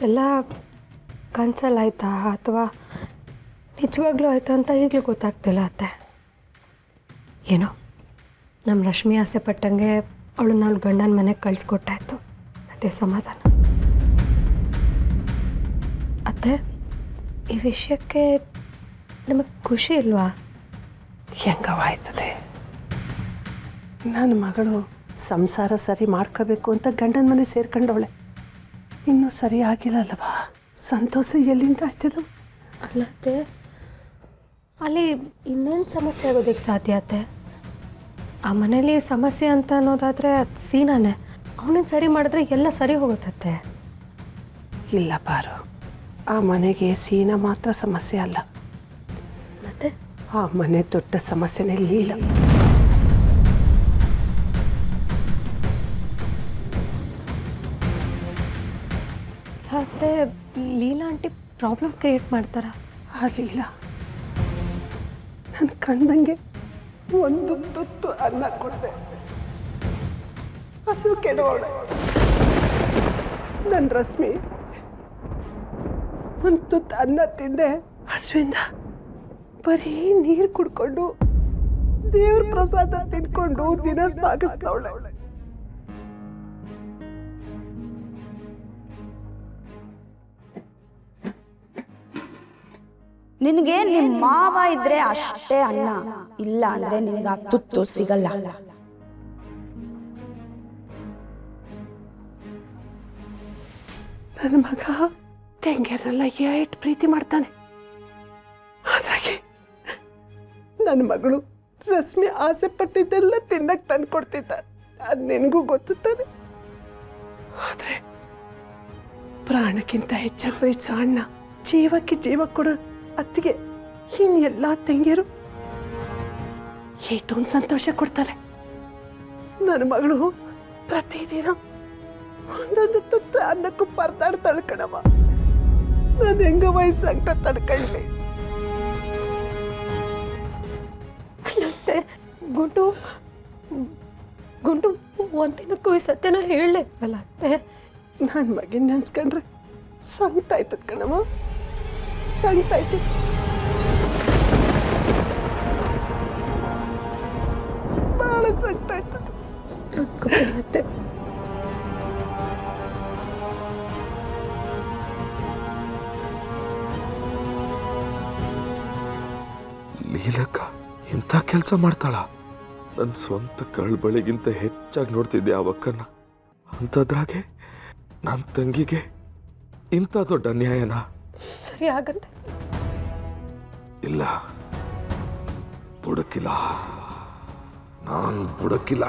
ಇದೆಲ್ಲ ಕನ್ಸಲ್ಲಾಯ್ತಾ ಅಥವಾ ನಿಜವಾಗ್ಲೂ ಆಯಿತಾ ಅಂತ ಈಗಲೂ ಗೊತ್ತಾಗ್ತಿಲ್ಲ ಅತ್ತೆ. ಏನೋ ನಮ್ಮ ರಶ್ಮಿ ಆಸೆ ಪಟ್ಟಂಗೆ ಅವಳು ನಾವು ಗಂಡನ ಮನೆಗೆ ಕಳಿಸ್ಕೊಟ್ಟಾಯ್ತು, ಅದೇ ಸಮಾಧಾನ. ಅತ್ತೆ, ಈ ವಿಷಯಕ್ಕೆ ನಿಮಗೆ ಖುಷಿ ಇಲ್ವಾ? ಹೆಂಗವಾಯ್ತದೆ? ನನ್ನ ಮಗಳು ಸಂಸಾರ ಸರಿ ಮಾಡ್ಕೋಬೇಕು ಅಂತ ಗಂಡನ ಮನೆ ಸೇರ್ಕೊಂಡವಳೆ, ಇನ್ನೂ ಸರಿ ಆಗಿಲ್ಲ ಅಲ್ವಾ? ಸಂತೋಷ ಎಲ್ಲಿಂದ ಆಯ್ತದ? ಅಲ್ಲತ್ತೆ, ಅಲ್ಲಿ ಇನ್ನೇನು ಸಮಸ್ಯೆ ಆಗೋದಕ್ಕೆ ಸಾಧ್ಯ ಅತ್ತೆ? ಆ ಮನೇಲಿ ಸಮಸ್ಯೆ ಅಂತ ಅನ್ನೋದಾದರೆ ಅದು ಸೀನಾನೇ. ಅವನನ್ನು ಸರಿ ಮಾಡಿದ್ರೆ ಎಲ್ಲ ಸರಿ ಹೋಗುತ್ತತ್ತೆ. ಇಲ್ಲ ಪಾರು, ಆ ಮನೆಗೆ ಸೀನಾ ಮಾತ್ರ ಸಮಸ್ಯೆ ಅಲ್ಲ, ಮತ್ತೆ ಆ ಮನೆ ದೊಡ್ಡ ಸಮಸ್ಯೆನೇ ಲೀಲಾ. ಮತ್ತೆ ಲೀಲಾ ಆಂಟಿ ಪ್ರಾಬ್ಲಮ್ ಕ್ರಿಯೇಟ್ ಮಾಡ್ತಾರ? ಆ ಲೀಲಾ ನನ್ನ ಕಂದಂಗೆ ಒಂದು ತುತ್ತು ಅನ್ನ ಕೊಡ್ದೆ, ಹಸು ಕೆಡವಳೆ. ನನ್ನ ರಶ್ಮಿ ಒಂದು ತುತ್ತು ಅನ್ನ ತಿಂದೆ, ಹಸುವಿಂದ ಬರೀ ನೀರು ಕುಡ್ಕೊಂಡು ದೇವ್ರ ಪ್ರಸಾದ ತಿನ್ಕೊಂಡು ದಿನ ಸಾಗಿಸ್ತವಳೆ. ನಿನಗೆ ನಿಮ್ಮ ಮಾವ ಇದ್ರೆ ಅಷ್ಟೇ ಅನ್ನ, ಇಲ್ಲ ಅಂದ್ರೆ ನಿನಗೆ ಆ ತುತ್ತು ಸಿಗಲ್ಲ. ನನ್ನ ಮಗ ತೆಂಗೆರನ್ನೆಲ್ಲ ಏಟ್ ಪ್ರೀತಿ ಮಾಡ್ತಾನೆ, ಅದ್ರಾಗೆ ನನ್ನ ಮಗಳು ರಶ್ಮಿ ಆಸೆ ಪಟ್ಟಿದ್ದೆಲ್ಲ ತಿನ್ನಕ್ ತಂದು ಕೊಡ್ತಿದ್ದ. ಅದು ನಿನಗೂ ಗೊತ್ತಾನೆ. ಆದ್ರೆ ಪ್ರಾಣಕ್ಕಿಂತ ಹೆಚ್ಚಾಗಿ ಪ್ರೀತಿಸೋ ಅಣ್ಣ, ಜೀವಕ್ಕೆ ಜೀವ ಕೊಡೋ ಅತ್ತಿಗೆ, ಇನ್ನೆಲ್ಲ ತಂಗಿಯರು ಏಟೊಂದು ಸಂತೋಷ ಕೊಡ್ತಾರೆ. ನನ್ನ ಮಗಳು ಪ್ರತಿದಿನ ಒಂದೊಂದು ತುತ್ತು ಅನ್ನಕ್ಕೂ ಪರದಾಡ್ತಾಳೆ ಕಣವ. ನಾನು ಹೆಂಗ ವಯಸ್ಸಾಗ್ತ ತಡ್ಕೊಳ್ಳಿ. ಅಲ್ಲತ್ತೆ, ಗುಂಡು ಗುಂಡು ಒಂದಿನಕ್ಕೂ ಈ ಸತ್ಯನ ಹೇಳಲೇ ಅಲ್ಲ ಅತ್ತೆ. ನನ್ನ ಮಗಿನ ನೆನ್ಸ್ಕೊಂಡ್ರೆ ಸಂಕಟ ಆಯ್ತದ ಕಣವ, ಸಂಕಟ ಆಯ್ತು. ಭಾಳ ಸಂಕಟ ಆಯ್ತದ ಅತ್ತೆ. ಲೀಲಕ್ಕ ಇಂಥ ಕೆಲಸ ಮಾಡ್ತಾಳ? ನನ್ನ ಸ್ವಂತ ಕಳ್ಬಳಿಗಿಂತ ಹೆಚ್ಚಾಗಿ ನೋಡ್ತಿದ್ದೆ ಆ ಒಕ್ಕನ್ನ, ಅಂಥದ್ರಾಗೆ ನನ್ನ ತಂಗಿಗೆ ಇಂಥ ದೊಡ್ಡ ಅನ್ಯಾಯನ? ಸರಿ ಆಗತ್ತೆ. ಇಲ್ಲ, ಬುಡಕಿಲ್ಲ, ನಾನು ಬುಡಕಿಲ್ಲ.